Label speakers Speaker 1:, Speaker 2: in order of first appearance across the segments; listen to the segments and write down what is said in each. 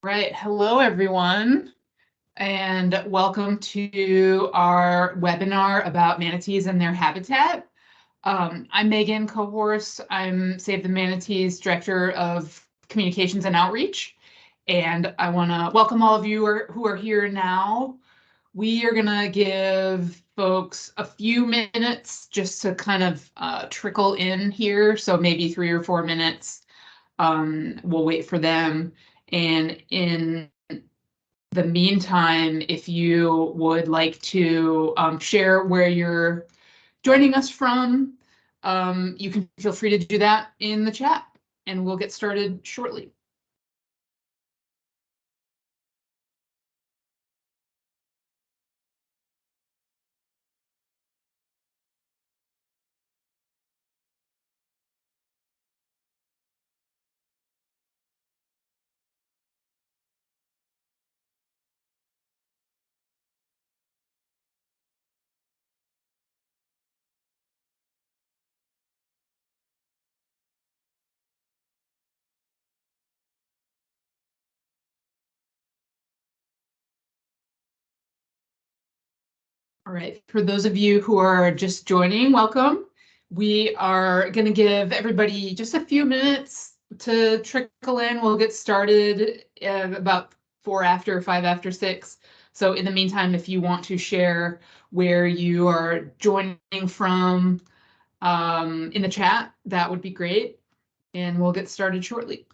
Speaker 1: Right. Hello, everyone, and welcome to our webinar about manatees and their habitat. I'm Megan Cohorse. I'm Save the Manatees Director of Communications and Outreach, and I want to welcome all of you who are here now. We are going to give folks a few minutes just to kind of trickle in here, so maybe 3 or 4 minutes. We'll wait for them. And in the meantime, if you would like to share where you're joining us from, you can feel free to do that in the chat, and we'll get started shortly. All right, for those of you who are just joining, welcome. We are going to give everybody just a few minutes to trickle in. We'll get started about 4 after, 5 after 6. So in the meantime, if you want to share where you are joining from in the chat, that would be great. And we'll get started shortly.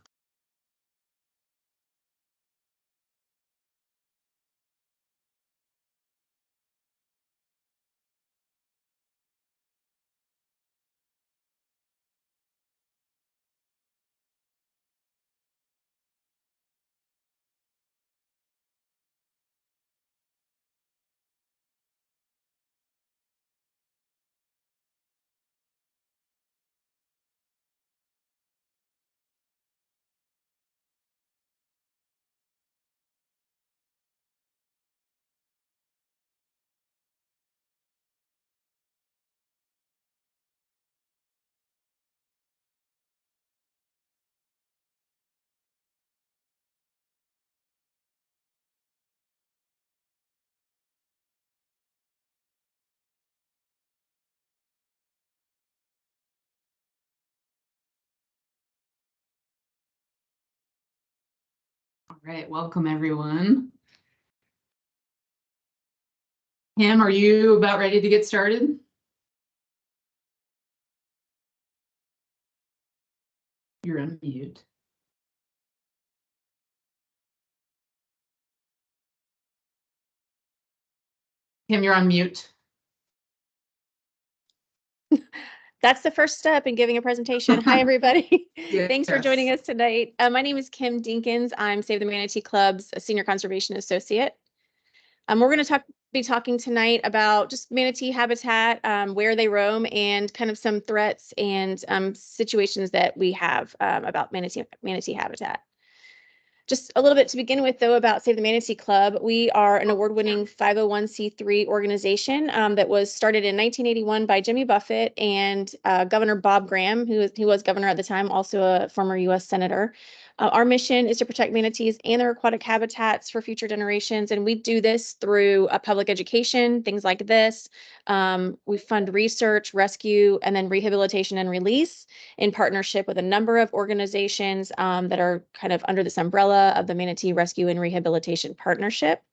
Speaker 1: All right, welcome everyone. Kim, are you about ready to get started? You're on mute. Kim, you're on mute.
Speaker 2: That's the first step in giving a presentation. Hi, everybody.
Speaker 1: Yes.
Speaker 2: Thanks for joining us tonight. My name is Kim Dinkins. I'm Save the Manatee Club's Senior Conservation Associate. We're going to be talking tonight about just manatee habitat, where they roam, and kind of some threats and situations that we have about manatee habitat. Just a little bit to begin with, though, about Save the Manatee Club. We are an award-winning 501c3 organization that was started in 1981 by Jimmy Buffett and Governor Bob Graham, who was governor at the time, also a former U.S. senator. Our mission is to protect manatees and their aquatic habitats for future generations, and we do this through public education, things like this. We fund research, rescue, and then rehabilitation and release in partnership with a number of organizations that are kind of under this umbrella of the Manatee Rescue and Rehabilitation Partnership.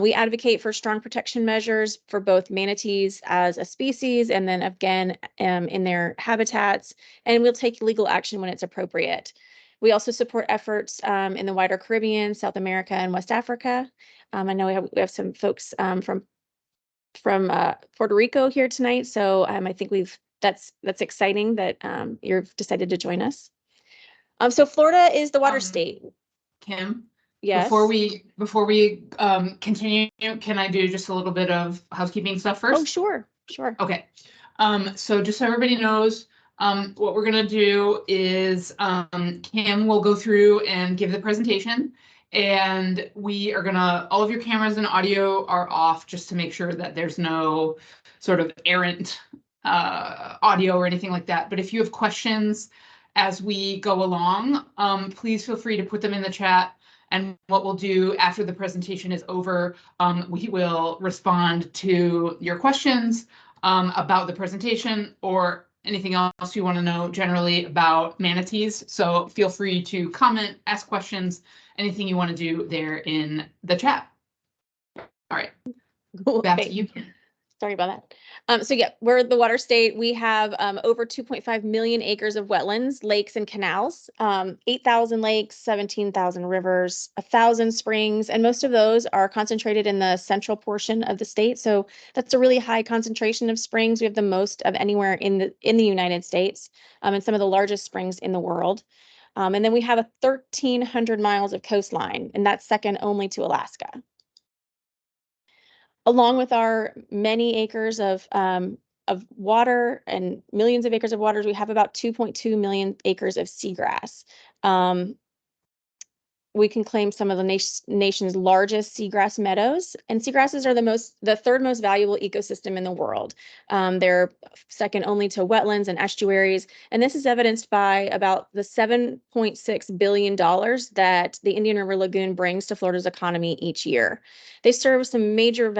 Speaker 2: We advocate for strong protection measures for both manatees as a species and then again in their habitats, and we'll take legal action when it's appropriate. We also support efforts in the wider Caribbean, South America, and West Africa. I know we have some folks from Puerto Rico here tonight, so I think that's exciting that you've decided to join us. So Florida is the water state.
Speaker 1: Kim?
Speaker 2: Yes.
Speaker 1: Before we continue, can I do just a little bit of housekeeping stuff first?
Speaker 2: Oh, sure.
Speaker 1: Okay. So just so everybody knows, what we're gonna do is Kim will go through and give the presentation, and we are gonna, all of your cameras and audio are off just to make sure that there's no sort of errant audio or anything like that. But if you have questions as we go along, please feel free to put them in the chat. And what we'll do after the presentation is over, we will respond to your questions about the presentation or anything else you want to know generally about manatees. So feel free to comment, ask questions, anything you want to do there in the chat. All right, back to you, Kim.
Speaker 2: Sorry about that. So yeah, we're the water state. We have over 2.5 million acres of wetlands, lakes, and canals, 8,000 lakes, 17,000 rivers, 1,000 springs, and most of those are concentrated in the central portion of the state. So that's a really high concentration of springs. We have the most of anywhere in the United States, and some of the largest springs in the world. And then we have 1,300 miles of coastline, and that's second only to Alaska. Along with our many acres of water and millions of acres of waters, we have about 2.2 million acres of seagrass. We can claim some of the nation's largest seagrass meadows, and seagrasses are the third most valuable ecosystem in the world. They're second only to wetlands and estuaries, and this is evidenced by about the $7.6 billion that the Indian River Lagoon brings to Florida's economy each year. They serve some major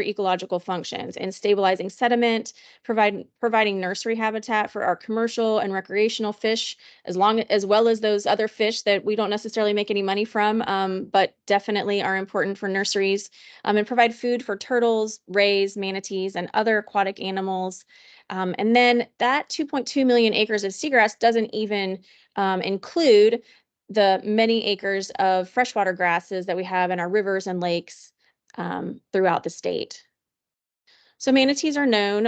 Speaker 2: ecological functions in stabilizing sediment, providing nursery habitat for our commercial and recreational fish, as well as those other fish that we don't necessarily make any money from, but definitely are important for nurseries, and provide food for turtles, rays, manatees, and other aquatic animals. And then that 2.2 million acres of seagrass doesn't even include the many acres of freshwater grasses that we have in our rivers and lakes throughout the state. So manatees are known.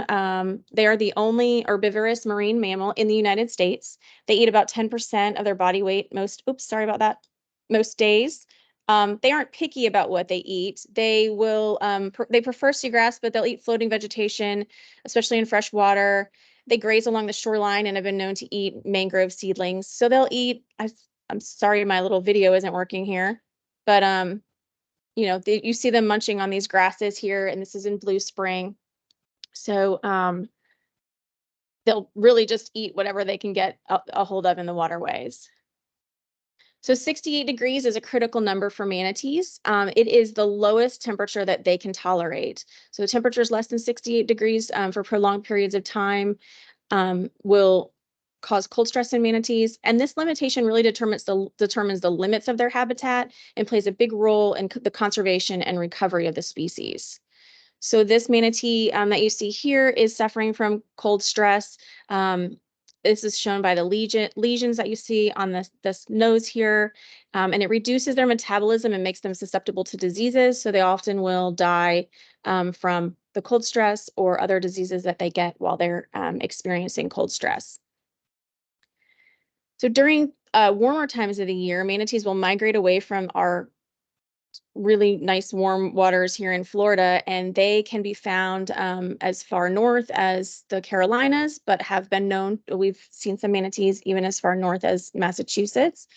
Speaker 2: They are the only herbivorous marine mammal in the United States. They eat about 10% of their body weight most days. They aren't picky about what they eat. They will they prefer seagrass, but they'll eat floating vegetation, especially in fresh water. They graze along the shoreline and have been known to eat mangrove seedlings. So they'll eat. I'm sorry, my little video isn't working here, but you know, you see them munching on these grasses here, and this is in Blue Spring. So they'll really just eat whatever they can get a hold of in the waterways. So 68 degrees is a critical number for manatees. It is the lowest temperature that they can tolerate. So temperatures less than 68 degrees for prolonged periods of time will cause cold stress in manatees. And this limitation really determines the limits of their habitat and plays a big role in the conservation and recovery of the species. So this manatee that you see here is suffering from cold stress. This is shown by the lesions that you see on this nose here, and it reduces their metabolism and makes them susceptible to diseases. So they often will die from the cold stress or other diseases that they get while they're experiencing cold stress. So during warmer times of the year, manatees will migrate away from our really nice warm waters here in Florida, and they can be found as far north as the Carolinas, but have been known, we've seen some manatees even as far north as Massachusetts.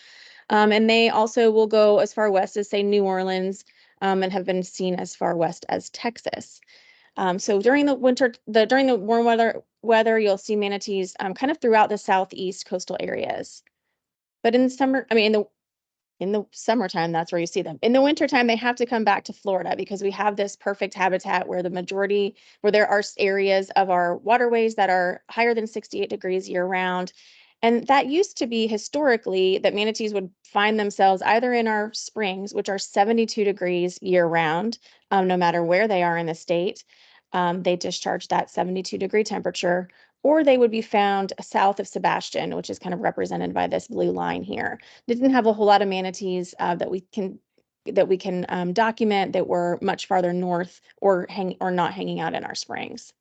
Speaker 2: And they also will go as far west as, say, New Orleans, and have been seen as far west as Texas. So during the warm weather, you'll see manatees kind of throughout the southeast coastal areas. But in the summer, I mean, in the summertime, that's where you see them. In the wintertime, they have to come back to Florida because we have this perfect habitat where there are areas of our waterways that are higher than 68 degrees year round. And that used to be historically that manatees would find themselves either in our springs, which are 72 degrees year round, no matter where they are in the state. They discharge that 72-degree temperature, or they would be found south of Sebastian, which is kind of represented by this blue line here. They didn't have a whole lot of manatees that we can document that were much farther north or not hanging out in our springs.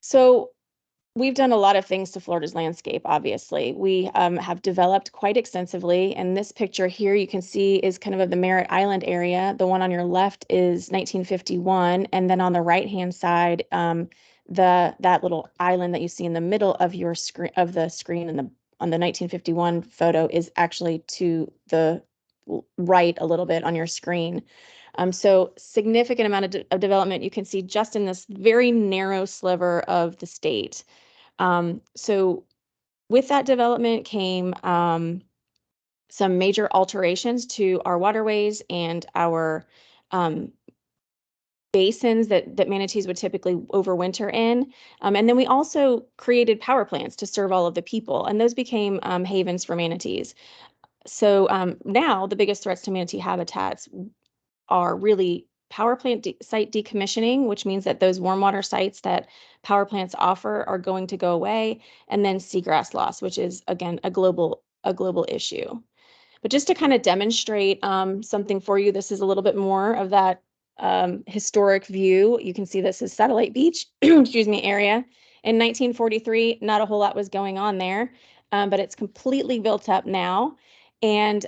Speaker 2: So we've done a lot of things to Florida's landscape, obviously. We have developed quite extensively, and this picture here you can see is kind of the Merritt Island area. The one on your left is 1951, and then on the right-hand side, that little island that you see in the middle of your screen on the 1951 photo is actually to the right a little bit on your screen. So significant amount of development you can see just in this very narrow sliver of the state. So With that development came some major alterations to our waterways and our basins that manatees would typically overwinter in. And then we also created power plants to serve all of the people, and those became havens for manatees. So now the biggest threats to manatee habitats are really power plant site decommissioning, which means that those warm water sites that power plants offer are going to go away, and then seagrass loss, which is again a global issue. But just to kind of demonstrate something for you, this is a little bit more of that historic view. You can see this is Satellite Beach, excuse me, area. In 1943, not a whole lot was going on there, but it's completely built up now. And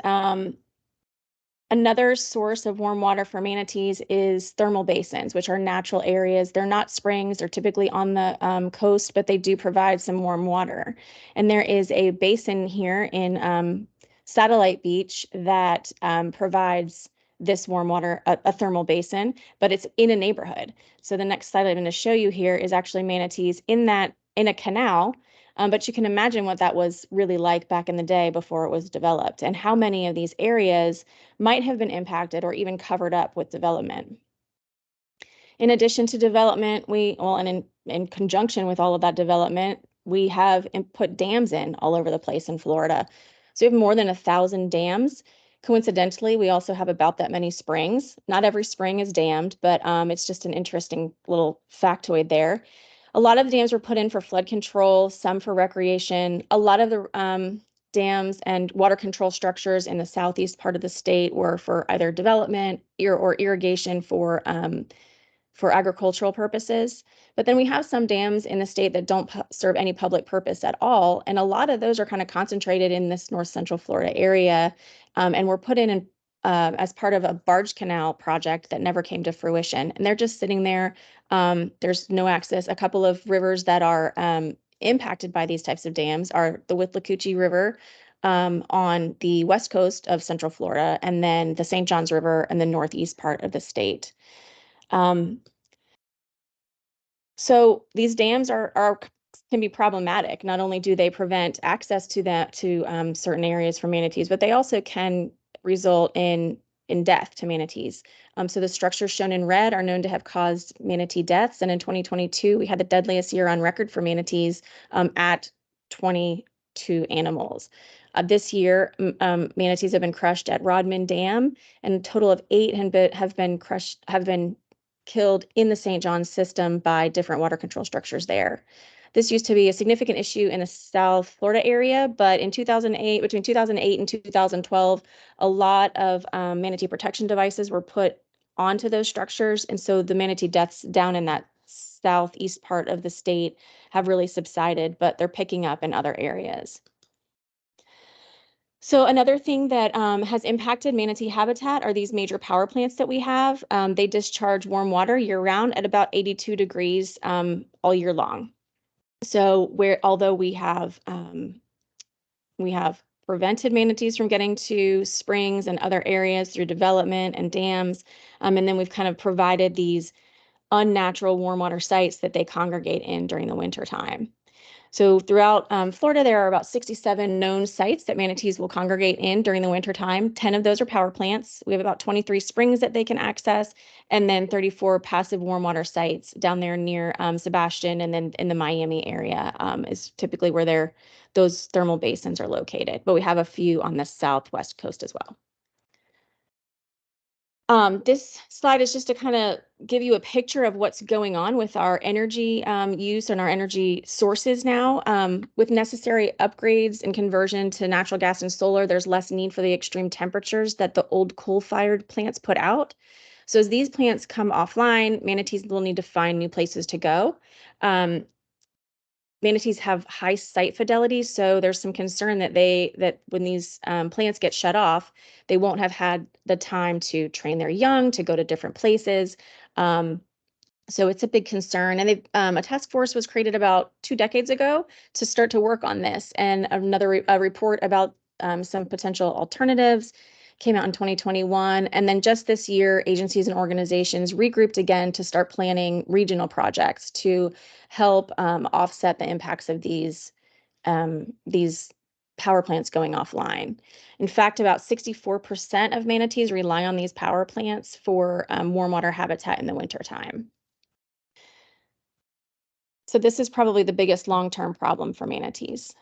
Speaker 2: another source of warm water for manatees is thermal basins, which are natural areas. They're not springs, they're typically on the coast, but they do provide some warm water. And there is a basin here in Satellite Beach that provides this warm water, a thermal basin, but it's in a neighborhood. So the next slide I'm going to show you here is actually manatees in a canal. But you can imagine what that was really like back in the day before it was developed, and how many of these areas might have been impacted or even covered up with development. In addition to development, and in conjunction with all of that development, we have put dams in all over the place in Florida. So we have more than 1,000 dams. Coincidentally, we also have about that many springs. Not every spring is dammed, but it's just an interesting little factoid there. A lot of the dams were put in for flood control, some for recreation. A lot of the dams and water control structures in the southeast part of the state were for either development or irrigation for agricultural purposes. But then we have some dams in the state that don't serve any public purpose at all. And a lot of those are kind of concentrated in this north central Florida area, and were put in as part of a barge canal project that never came to fruition. And they're just sitting there. There's no access. A couple of rivers that are impacted by these types of dams are the Withlacoochee River on the west coast of central Florida, and then the St. Johns River in the northeast part of the state. So these dams can be problematic. Not only do they prevent access to certain areas for manatees, but they also can result in death to manatees. So the structures shown in red are known to have caused manatee deaths, and in 2022 we had the deadliest year on record for manatees at 22 animals. This year, manatees have been crushed at Rodman Dam, and a total of 8 have been killed in the St. Johns system by different water control structures there. This used to be a significant issue in the South Florida area, but in 2008, between 2008 and 2012, a lot of manatee protection devices were put onto those structures, and so the manatee deaths down in that southeast part of the state have really subsided, but they're picking up in other areas. So another thing that has impacted manatee habitat are these major power plants that we have. They discharge warm water year round at about 82 degrees all year long. So although we have prevented manatees from getting to springs and other areas through development and dams, and then we've kind of provided these unnatural warm water sites that they congregate in during the winter time. So throughout Florida, there are about 67 known sites that manatees will congregate in during the wintertime. 10 of those are power plants. We have about 23 springs that they can access, and then 34 passive warm water sites down there near Sebastian, and then in the Miami area is typically where those thermal basins are located. But we have a few on the southwest coast as well. This slide is just to kind of give you a picture of what's going on with our energy use and our energy sources now. With necessary upgrades and conversion to natural gas and solar, there's less need for the extreme temperatures that the old coal-fired plants put out. So as these plants come offline, manatees will need to find new places to go. Manatees have high site fidelity, so there's some concern that when these plants get shut off, they won't have had the time to train their young to go to different places. So it's a big concern, and a task force was created about 2 decades ago to start to work on this. And another report about some potential alternatives came out in 2021. And then just this year, agencies and organizations regrouped again to start planning regional projects to help offset the impacts of these these power plants going offline. In fact, about 64% of manatees rely on these power plants for warm water habitat in the wintertime. So this is probably the biggest long-term problem for manatees.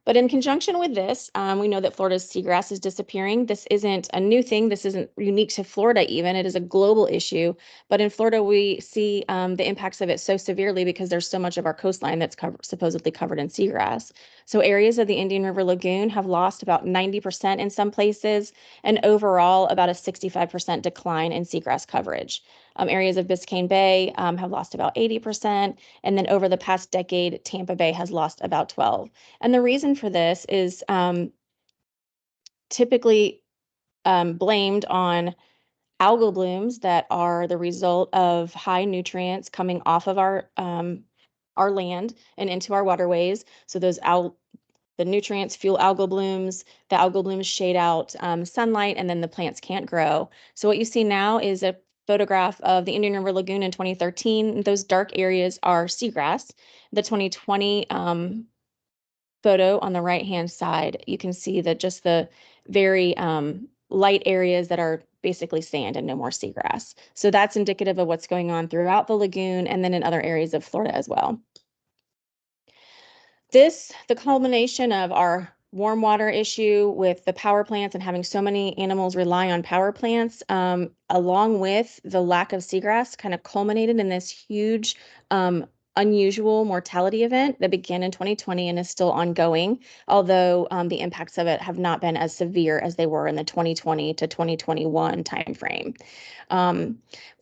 Speaker 2: But in conjunction with this, we know that Florida's seagrass is disappearing. This isn't a new thing. This isn't unique to Florida even. It is a global issue. But in Florida, we see the impacts of it so severely because there's so much of our coastline that's supposedly covered in seagrass. So areas of the Indian River Lagoon have lost about 90% in some places, and overall about a 65% decline in seagrass coverage. Areas of Biscayne Bay have lost about 80%. And then over the past decade, Tampa Bay has lost about 12%. And the reason for this is typically blamed on algal blooms that are the result of high nutrients coming off of our land and into our waterways. So the nutrients fuel algal blooms. The algal blooms shade out sunlight, and then the plants can't grow. So what you see now is a photograph of the Indian River Lagoon in 2013. Those dark areas are seagrass. The 2020 photo on the right-hand side, you can see that just the very light areas that are basically sand and no more seagrass. So that's indicative of what's going on throughout the lagoon and then in other areas of Florida as well. The culmination of our warm water issue with the power plants and having so many animals rely on power plants, along with the lack of seagrass, kind of culminated in this huge unusual mortality event that began in 2020 and is still ongoing, although the impacts of it have not been as severe as they were in the 2020 to 2021 timeframe.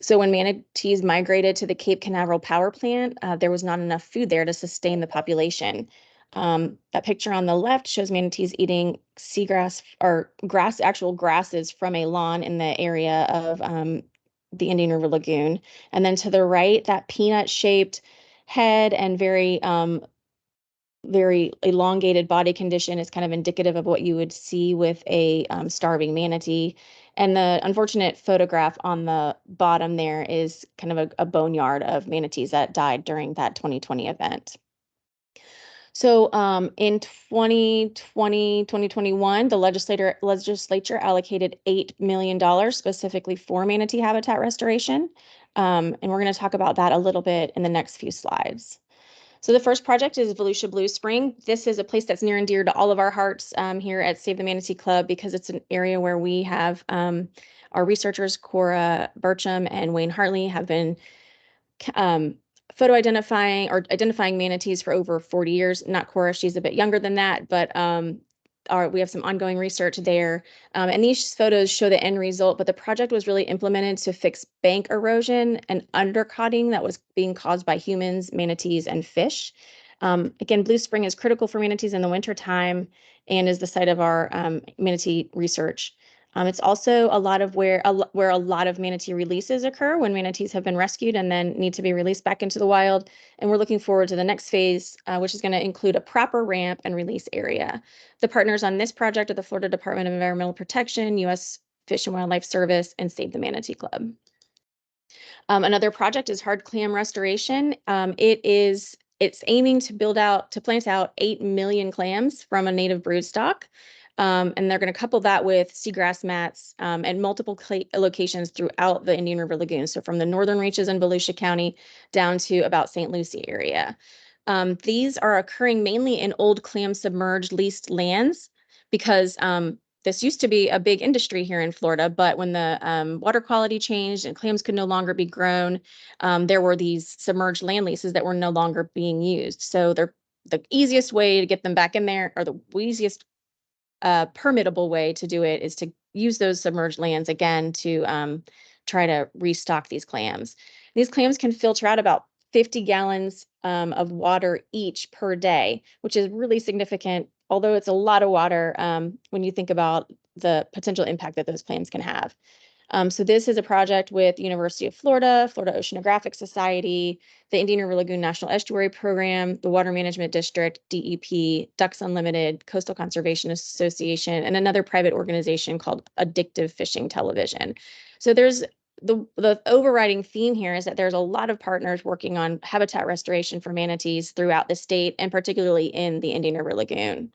Speaker 2: So when manatees migrated to the Cape Canaveral power plant, there was not enough food there to sustain the population. That picture on the left shows manatees eating seagrass or actual grasses from a lawn in the area of the Indian River Lagoon. And then to the right, that peanut-shaped head and very elongated body condition is kind of indicative of what you would see with a starving manatee. And the unfortunate photograph on the bottom there is kind of a boneyard of manatees that died during that 2020 event. So in 2021, the legislature allocated $8 million specifically for manatee habitat restoration. And we're going to talk about that a little bit in the next few slides. So the first project is Volusia Blue Spring. This is a place that's near and dear to all of our hearts here at Save the Manatee Club because it's an area where we have our researchers, Cora Burcham and Wayne Hartley, have been photo identifying or identifying manatees for over 40 years. Not Cora, she's a bit younger than that, but we have some ongoing research there. And these photos show the end result, but the project was really implemented to fix bank erosion and undercutting that was being caused by humans, manatees, and fish. Again, Blue Spring is critical for manatees in the wintertime and is the site of our manatee research. It's also a lot of where a lot of manatee releases occur when manatees have been rescued and then need to be released back into the wild. And we're looking forward to the next phase, which is going to include a proper ramp and release area. The partners on this project are the Florida Department of Environmental Protection, U.S. Fish and Wildlife Service, and Save the Manatee Club. Another project is hard clam restoration. It's aiming to plant out 8 million clams from a native broodstock. And they're going to couple that with seagrass mats at multiple locations throughout the Indian River Lagoon. So from the northern reaches in Volusia County down to about St. Lucie area. These are occurring mainly in old clam submerged leased lands because this used to be a big industry here in Florida, but when the water quality changed and clams could no longer be grown, there were these submerged land leases that were no longer being used. So the easiest way to get them back in there, or the easiest permittable way to do it, is to use those submerged lands again to try to restock these clams. These clams can filter out about 50 gallons of water each per day, which is really significant, although it's a lot of water when you think about the potential impact that those clams can have. So this is a project with the University of Florida, Florida Oceanographic Society, the Indian River Lagoon National Estuary Program, the Water Management District, DEP, Ducks Unlimited, Coastal Conservation Association, and another private organization called Addictive Fishing Television. So there's the overriding theme here is that there's a lot of partners working on habitat restoration for manatees throughout the state, and particularly in the Indian River Lagoon.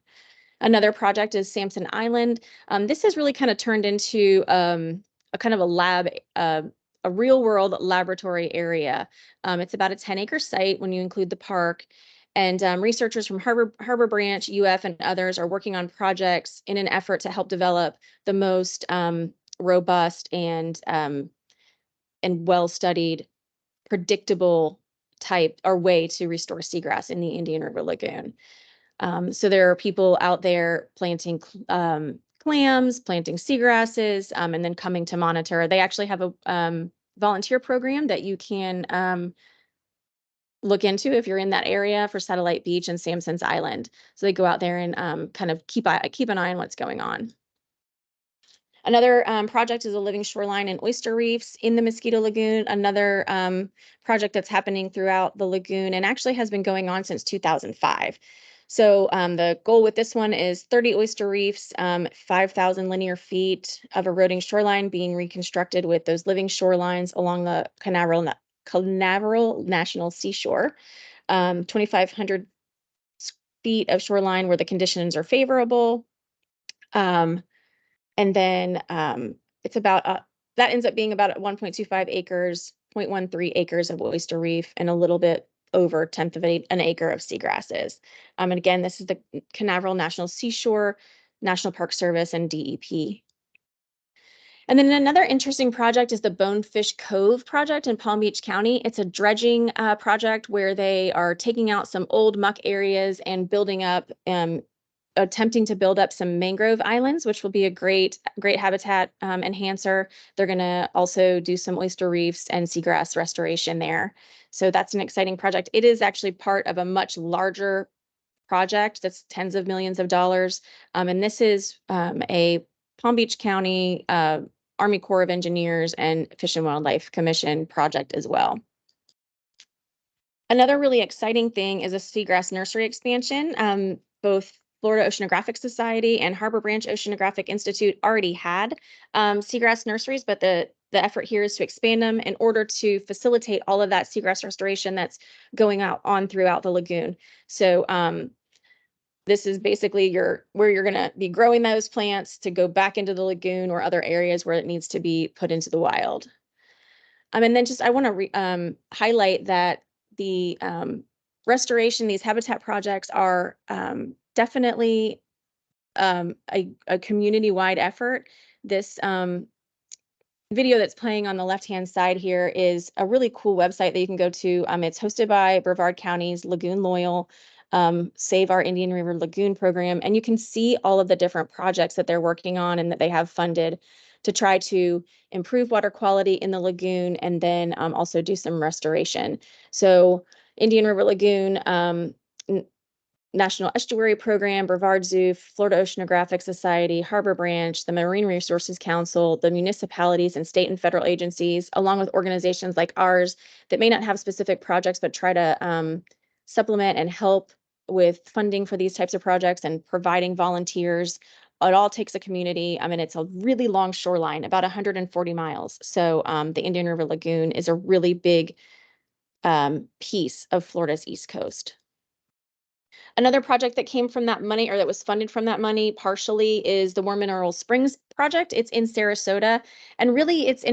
Speaker 2: Another project is Sampson Island. This has really kind of turned into a kind of a lab, a real world laboratory area. It's about a 10-acre site when you include the park. And researchers from Harbor Branch, UF, and others are working on projects in an effort to help develop the most robust and well-studied, predictable type or way to restore seagrass in the Indian River Lagoon. So there are people out there planting clams, planting seagrasses, and then coming to monitor. They actually have a volunteer program that you can look into if you're in that area for Satellite Beach and Sampson's Island. So they go out there and kind of keep an eye on what's going on. Another project is a living shoreline and oyster reefs in the Mosquito Lagoon, another project that's happening throughout the lagoon and actually has been going on since 2005. So the goal with this one is 30 oyster reefs, 5,000 linear feet of eroding shoreline being reconstructed with those living shorelines along the Canaveral National Seashore, 2,500 feet of shoreline where the conditions are favorable. And then it's about that ends up being about 1.25 acres, 0.13 acres of oyster reef, and a little bit over 1/10 of an acre of seagrasses. And again, this is the Canaveral National Seashore, National Park Service, and DEP. And then another interesting project is the Bonefish Cove project in Palm Beach County. It's a dredging project where they are taking out some old muck areas and building up attempting to build up some mangrove islands, which will be a great habitat enhancer. They're going to also do some oyster reefs and seagrass restoration there. So that's an exciting project. It is actually part of a much larger project that's tens of millions of dollars. And this is a Palm Beach County Army Corps of Engineers and Fish and Wildlife Commission project as well. Another really exciting thing is a seagrass nursery expansion. Both Florida Oceanographic Society and Harbor Branch Oceanographic Institute already had seagrass nurseries, but the effort here is to expand them in order to facilitate all of that seagrass restoration that's going on throughout the lagoon. So this is basically where you're going to be growing those plants to go back into the lagoon or other areas where it needs to be put into the wild. And then just I want to highlight that the restoration, these habitat projects are definitely a community-wide effort. This video that's playing on the left-hand side here is a really cool website that you can go to. It's hosted by Brevard County's Lagoon Loyal Save Our Indian River Lagoon program, and you can see all of the different projects that they're working on and that they have funded to try to improve water quality in the lagoon and then also do some restoration. So Indian River Lagoon, National Estuary Program, Brevard Zoo, Florida Oceanographic Society, Harbor Branch, the Marine Resources Council, the municipalities and state and federal agencies, along with organizations like ours that may not have specific projects, but try to supplement and help with funding for these types of projects and providing volunteers. It all takes a community. I mean, it's a really long shoreline, about 140 miles. So the Indian River Lagoon is a really big piece of Florida's East Coast. Another project that came from that money, or that was funded from that money partially, is the War Mineral Springs project. It's in Sarasota, and really it's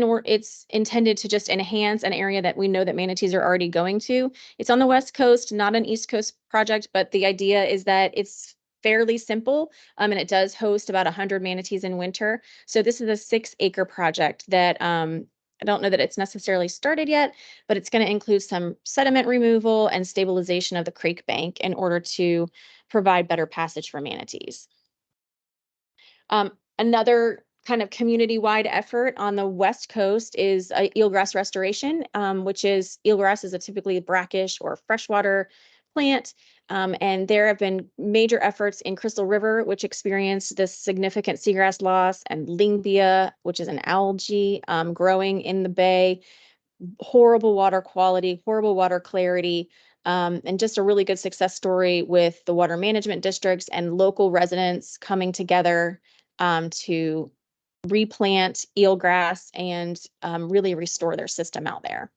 Speaker 2: intended to just enhance an area that we know that manatees are already going to. It's on the West Coast, not an East Coast project, but the idea is that it's fairly simple, and it does host about 100 manatees in winter. So this is a 6-acre project that I don't know that it's necessarily started yet, but it's going to include some sediment removal and stabilization of the creek bank in order to provide better passage for manatees. Another kind of community-wide effort on the West Coast is eelgrass restoration, which is eelgrass is a typically brackish or freshwater plant. And there have been major efforts in Crystal River, which experienced this significant seagrass loss, and Lingbia, which is an algae growing in the bay, horrible water quality, horrible water clarity, and just a really good success story with the water management districts and local residents coming together to replant eelgrass and really restore their system out there.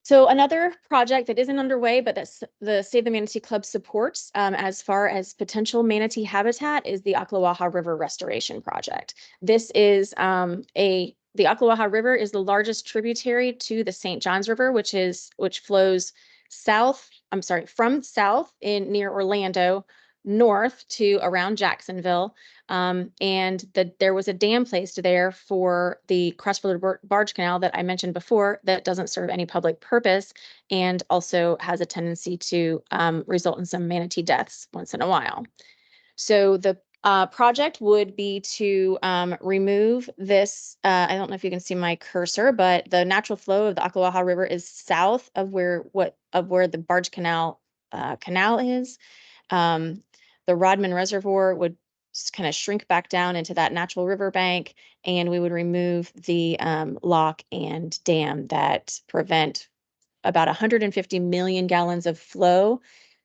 Speaker 2: So another project that isn't underway, but that the Save the Manatee Club supports as far as potential manatee habitat is the Oklawaha River Restoration Project. This is the Oklawaha River is the largest tributary to the St. Johns River, which flows from south in near Orlando, north to around Jacksonville. And there was a dam placed there for the cross-border barge canal that I mentioned before that doesn't serve any public purpose and also has a tendency to result in some manatee deaths once in a while. So the project would be to remove this. I don't know if you can see my cursor, but the natural flow of the Oklawaha River is south of where the barge canal is. The Rodman Reservoir would kind of shrink back down into that natural riverbank, and we would remove the lock and dam that prevent about 150 million gallons of flow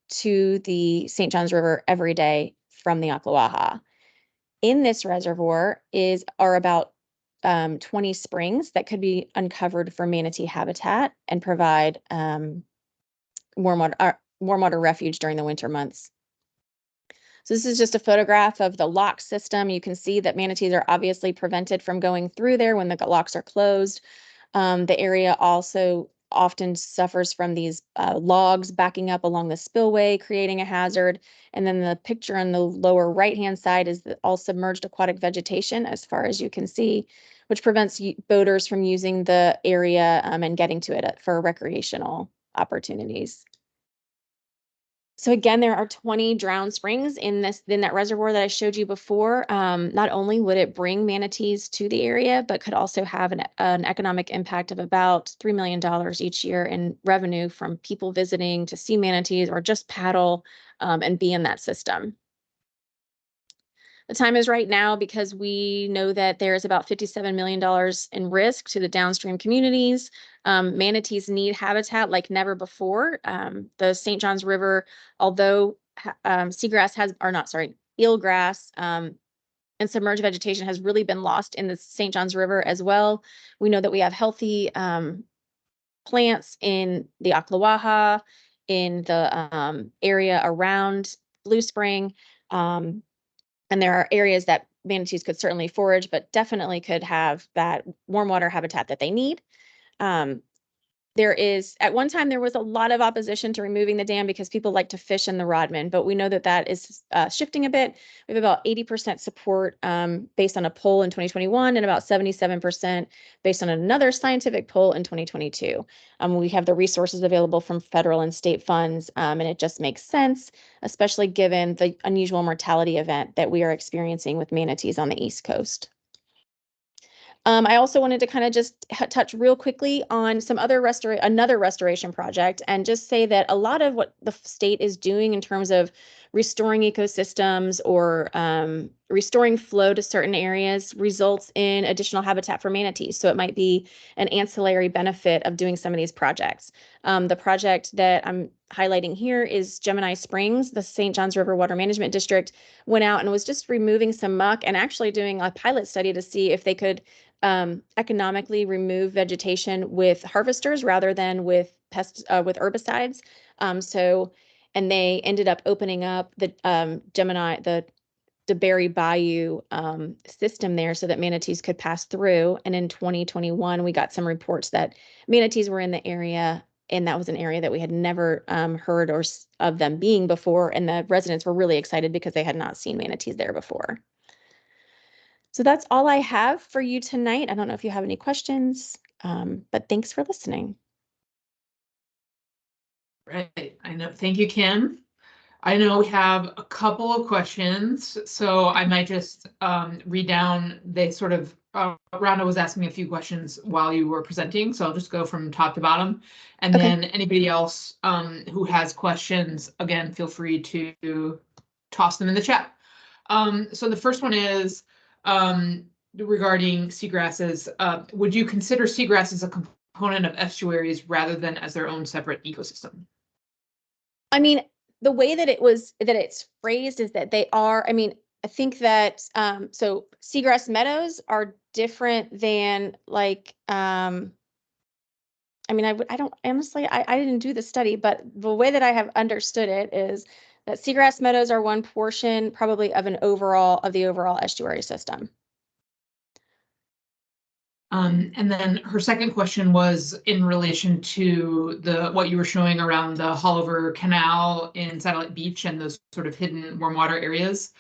Speaker 2: to the St. Johns River every day from the Oklawaha. In this reservoir are about 20 springs that could be uncovered for manatee habitat and provide warm water refuge during the winter months. So this is just a photograph of the lock system. You can see that manatees are obviously prevented from going through there when the locks are closed. The area also often suffers from these logs backing up along the spillway, creating a hazard. And then the picture on the lower right-hand side is the all submerged aquatic vegetation, as far as you can see, which prevents boaters from using the area and getting to it for recreational opportunities. So again, there are 20 drowned springs in that reservoir that I showed you before. Not only would it bring manatees to the area, but could also have an economic impact of about $3 million each year in revenue from people visiting to see manatees or just paddle and be in that system. The time is right now because we know that there's about $57 million in risk to the downstream communities. Manatees need habitat like never before. The St. Johns River, although eelgrass and submerged vegetation has really been lost in the St. Johns River as well. We know that we have healthy plants in the Oklawaha, in the area around Blue Spring. And there are areas that manatees could certainly forage, but definitely could have that warm water habitat that they need. At one time, there was a lot of opposition to removing the dam because people like to fish in the Rodman, but we know that that is shifting a bit. We have about 80% support based on a poll in 2021 and about 77% based on another scientific poll in 2022. We have the resources available from federal and state funds, and it just makes sense, especially given the unusual mortality event that we are experiencing with manatees on the East Coast. I also wanted to kind of just touch real quickly on another restoration project and just say that a lot of what the state is doing in terms of restoring ecosystems or restoring flow to certain areas results in additional habitat for manatees. So it might be an ancillary benefit of doing some of these projects. The project that I'm highlighting here is Gemini Springs. The St. Johns River Water Management District went out and was just removing some muck and actually doing a pilot study to see if they could economically remove vegetation with harvesters rather than with herbicides. And they ended up opening up the DeBerry Bayou system there so that manatees could pass through. And in 2021, we got some reports that manatees were in the area, and that was an area that we had never heard of them being before. And the residents were really excited because they had not seen manatees there before. So that's all I have for you tonight. I don't know if you have any questions, but thanks for listening.
Speaker 1: Right. I know. Thank you, Kim. I know we have a couple of questions, so I might just read down. They sort of, Rhonda was asking me a few questions while you were presenting, so I'll just go from top to bottom. And
Speaker 2: Okay.
Speaker 1: then anybody else who has questions, again, feel free to toss them in the chat. So the first one is regarding seagrasses. Would you consider seagrass as a component of estuaries rather than as their own separate ecosystem?
Speaker 2: I mean, the way that it's phrased is that they are, I think that so seagrass meadows are different than like I mean, I don't honestly, I didn't do the study, but the way that I have understood it is that seagrass meadows are one portion probably of the overall estuary system.
Speaker 1: And then her second question was in relation to what you were showing around the Holliver Canal in Satellite Beach and those sort of hidden warm water areas,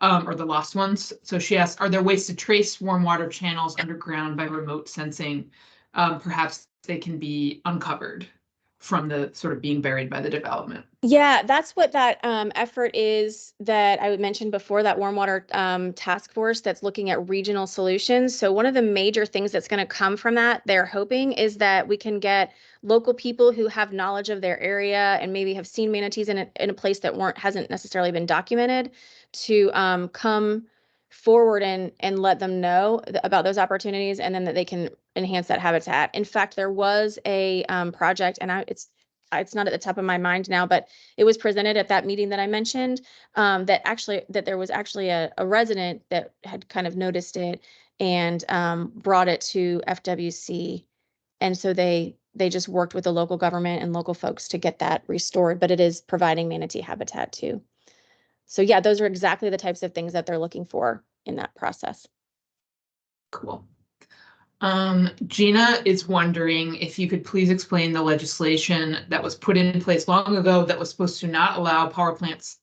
Speaker 1: or the lost ones. So she asked, are there ways to trace warm water channels underground by remote sensing? Perhaps they can be uncovered from the sort of being buried by the development.
Speaker 2: Yeah, that's what that effort is that I mentioned before, that warm water task force that's looking at regional solutions. So one of the major things that's going to come from that, they're hoping, is that we can get local people who have knowledge of their area and maybe have seen manatees in a place that hasn't necessarily been documented to come forward and let them know about those opportunities, and then that they can enhance that habitat. In fact, there was a project, and it's not at the top of my mind now, but it was presented at that meeting that I mentioned, that there was actually a resident that had kind of noticed it and brought it to FWC. And so they just worked with the local government and local folks to get that restored, but it is providing manatee habitat too. So yeah, those are exactly the types of things that they're looking for in that process.
Speaker 1: Cool. Gina is wondering if you could please explain the legislation that was put in place long ago that was supposed to not allow power plants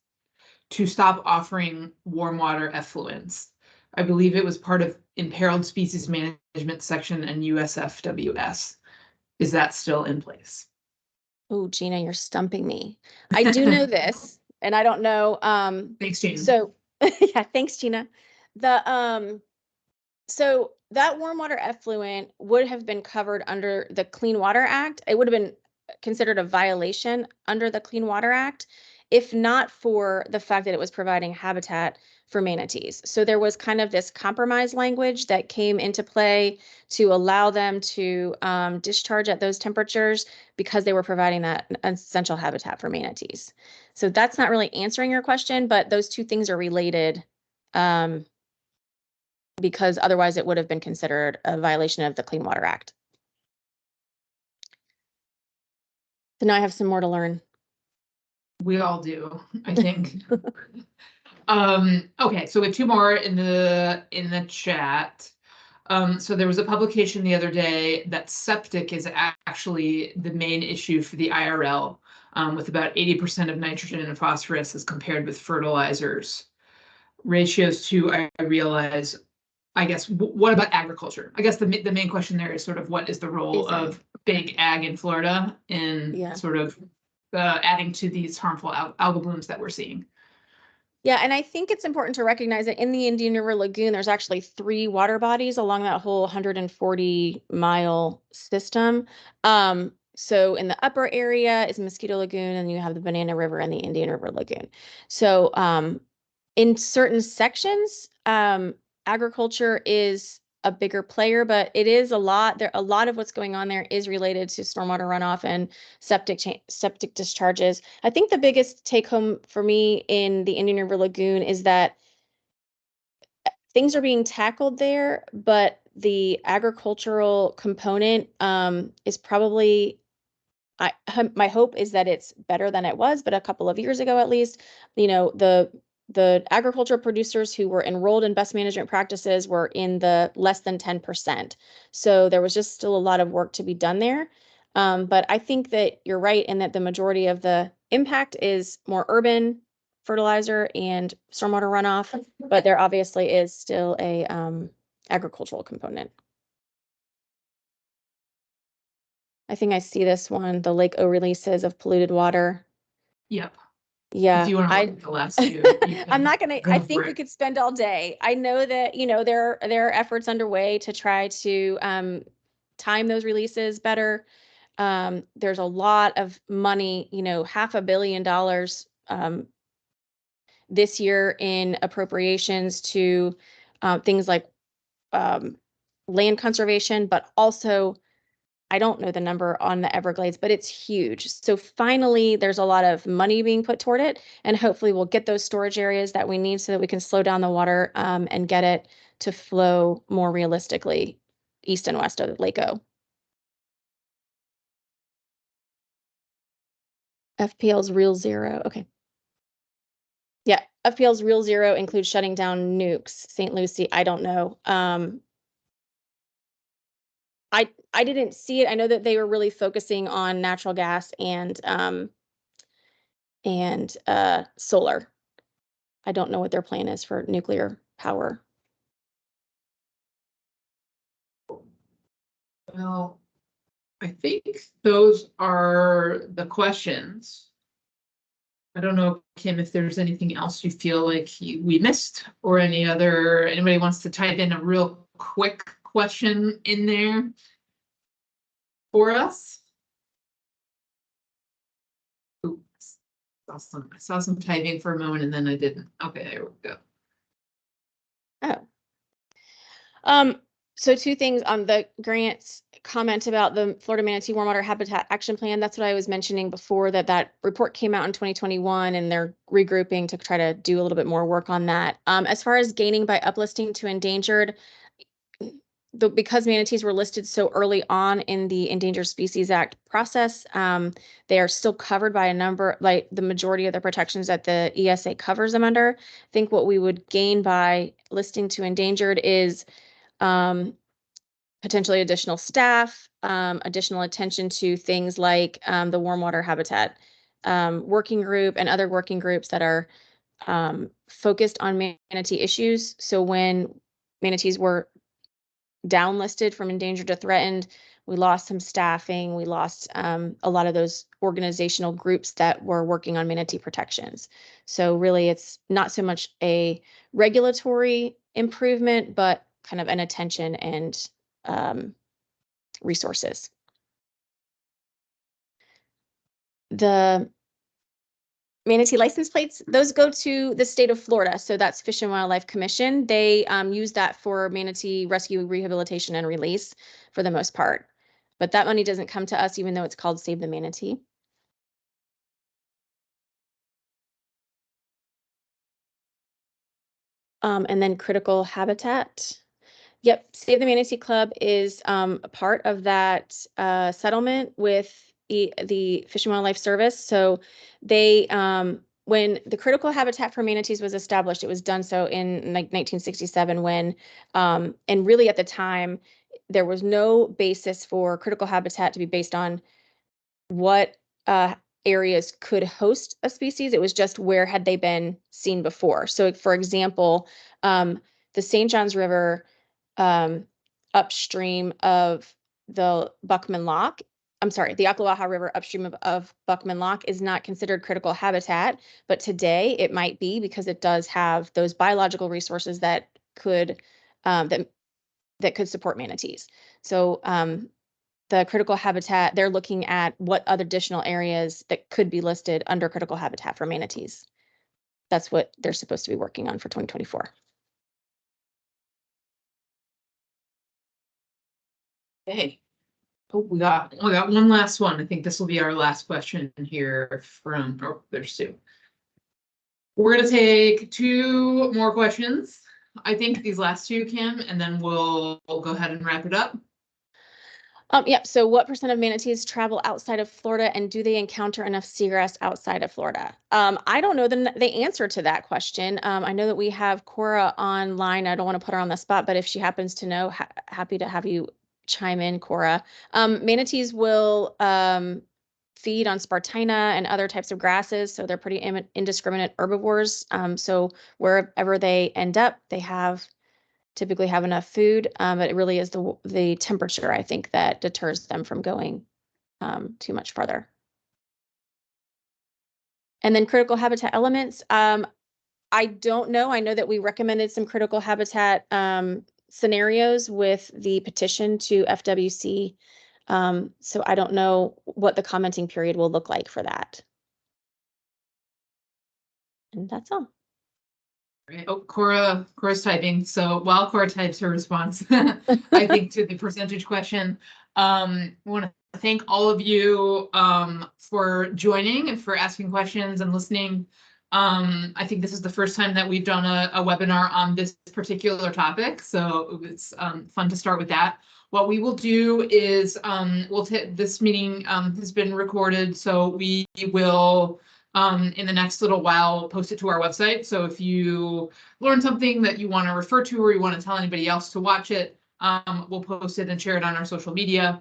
Speaker 1: to stop offering warm water effluents. I believe it was part of Imperiled Species Management section and USFWS. Is that still in place?
Speaker 2: Oh, Gina, you're stumping me. I do know this, and I don't know.
Speaker 1: Thanks, Gina.
Speaker 2: So yeah, thanks, Gina. So that warm water effluent would have been covered under the Clean Water Act. It would have been considered a violation under the Clean Water Act, if not for the fact that it was providing habitat for manatees. So there was kind of this compromise language that came into play to allow them to discharge at those temperatures because they were providing that essential habitat for manatees. So that's not really answering your question, but those two things are related. Because otherwise it would have been considered a violation of the Clean Water Act. So now I have some more to learn.
Speaker 1: We all do, I think. Okay, so we have two more in the chat. So there was a publication the other day that septic is actually the main issue for the IRL, with about 80% of nitrogen and phosphorus as compared with fertilizers. Ratios too, I realize. I guess, what about agriculture? I guess the main question there is sort of what is the role of big ag in Florida in sort of adding to these harmful algal blooms that we're seeing.
Speaker 2: Yeah, and I think it's important to recognize that in the Indian River Lagoon, there's actually 3 water bodies along that whole 140-mile system. So in the upper area is Mosquito Lagoon, and you have the Banana River and the Indian River Lagoon. So in certain sections, agriculture is a bigger player, but it is a lot of what's going on there is related to stormwater runoff and septic discharges. I think the biggest take home for me in the Indian River Lagoon is that things are being tackled there, but the agricultural component is probably, my hope is that it's better than it was, but a couple of years ago at least, the agriculture producers who were enrolled in best management practices were in the less than 10%. So there was just still a lot of work to be done there. But I think that you're right in that the majority of the impact is more urban fertilizer and stormwater runoff, but there obviously is still a agricultural component. I think I see this one, the Lake O releases of polluted water.
Speaker 1: Yep.
Speaker 2: Yeah,
Speaker 1: if you want to look at the last two,
Speaker 2: I'm not gonna. I think we could spend all day. I know that there are efforts underway to try to time those releases better. There's a lot of money, $500 million this year in appropriations to things like land conservation, but also I don't know the number on the Everglades, but it's huge. So finally, there's a lot of money being put toward it, and hopefully we'll get those storage areas that we need so that we can slow down the water and get it to flow more realistically east and west of Lake O. FPL's real zero. Okay. Yeah, FPL's real zero includes shutting down nukes. St. Lucie, I don't know. I didn't see it. I know that they were really focusing on natural gas and solar. I don't know what their plan is for nuclear power.
Speaker 1: Well, I think those are the questions. I don't know, Kim, if there's anything else you feel like we missed, or anybody wants to type in a real quick question in there for us. Oops. I saw some typing for a moment and then I didn't. Okay, there we go.
Speaker 2: Oh. So two things on the grants comment about the Florida Manatee Warmwater Habitat Action Plan. That's what I was mentioning before, that report came out in 2021 and they're regrouping to try to do a little bit more work on that. As far as gaining by uplisting to endangered, because manatees were listed so early on in the Endangered Species Act process, they are still covered by the majority of the protections that the ESA covers them under. I think what we would gain by listing to endangered is potentially additional staff, additional attention to things like the warm water habitat working group and other working groups that are focused on manatee issues. So when manatees were downlisted from endangered to threatened, we lost some staffing. We lost a lot of those organizational groups that were working on manatee protections. So really, it's not so much a regulatory improvement, but kind of an attention and resources. The manatee license plates, those go to the state of Florida. So that's Fish and Wildlife Commission. They use that for manatee rescue, rehabilitation, and release for the most part. But that money doesn't come to us, even though it's called Save the Manatee. And then critical habitat. Yep, Save the Manatee Club is a part of that settlement with the Fish and Wildlife Service. So they, when the critical habitat for manatees was established, it was done so in like 1967 when, and really at the time, there was no basis for critical habitat to be based on what areas could host a species. It was just where had they been seen before. So for example, the St. Johns River upstream of the Buckman Lock, the Oklawaha River upstream of Buckman Lock is not considered critical habitat, but today it might be because it does have those biological resources that could that could support manatees. So the critical habitat, they're looking at what other additional areas that could be listed under critical habitat for manatees. That's what they're supposed to be working on for 2024.
Speaker 1: Hey, oh, we got one last one. I think this will be our last question here from, oh, there's two. We're gonna take two more questions. I think these last two, Kim, and then we'll go ahead and wrap it up.
Speaker 2: Yeah, so what percent of manatees travel outside of Florida, and do they encounter enough seagrass outside of Florida? I don't know the answer to that question. I know that we have Cora online. I don't want to put her on the spot, but if she happens to know, happy to have you chime in, Cora. Manatees will feed on spartina and other types of grasses, so they're pretty indiscriminate herbivores. So wherever they end up, they typically have enough food, but it really is the temperature, I think, that deters them from going too much farther. And then critical habitat elements. I don't know. I know that we recommended some critical habitat scenarios with the petition to FWC. So I don't know what the commenting period will look like for that. And that's all.
Speaker 1: Right. Oh, Cora's typing. So while Cora types her response, I think to the percentage question, want to thank all of you for joining and for asking questions and listening. I think this is the first time that we've done a webinar on this particular topic, so it's fun to start with that. What we will do is this meeting has been recorded, so we will in the next little while post it to our website. So if you learn something that you want to refer to or you want to tell anybody else to watch it, we'll post it and share it on our social media.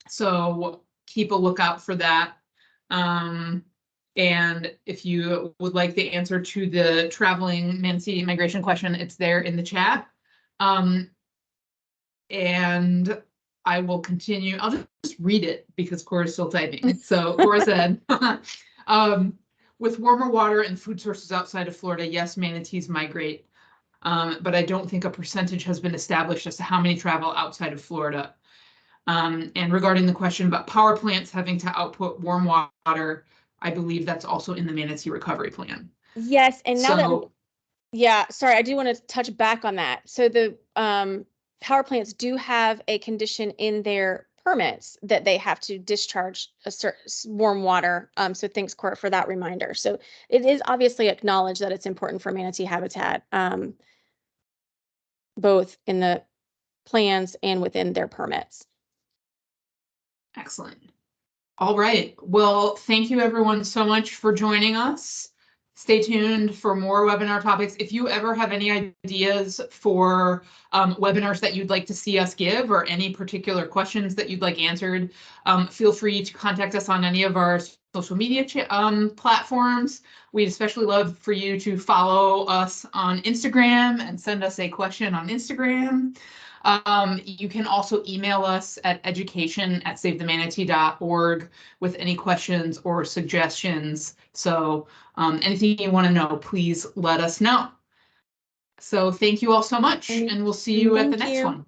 Speaker 1: So keep a lookout for that. And if you would like the answer to the traveling manatee migration question, it's there in the chat. And I will continue. I'll just read it because Cora's still typing. So Cora said, with warmer water and food sources outside of Florida, yes, manatees migrate. But I don't think a percentage has been established as to how many travel outside of Florida. And regarding the question about power plants having to output warm water, I believe that's also in the manatee recovery plan.
Speaker 2: Yes, and now that, yeah, sorry, I do want to touch back on that. So the power plants do have a condition in their permits that they have to discharge a certain warm water. So thanks, Cora, for that reminder. So it is obviously acknowledged that it's important for manatee habitat, both in the plans and within their permits.
Speaker 1: Excellent. All right. Well, thank you everyone so much for joining us. Stay tuned for more webinar topics. If you ever have any ideas for webinars that you'd like to see us give or any particular questions that you'd like answered, feel free to contact us on any of our social media platforms. We'd especially love for you to follow us on Instagram and send us a question on Instagram. You can also email us at education@savethemanatee.org with any questions or suggestions. So anything you want to know, please let us know. So thank you all so much, and we'll see you at the next one.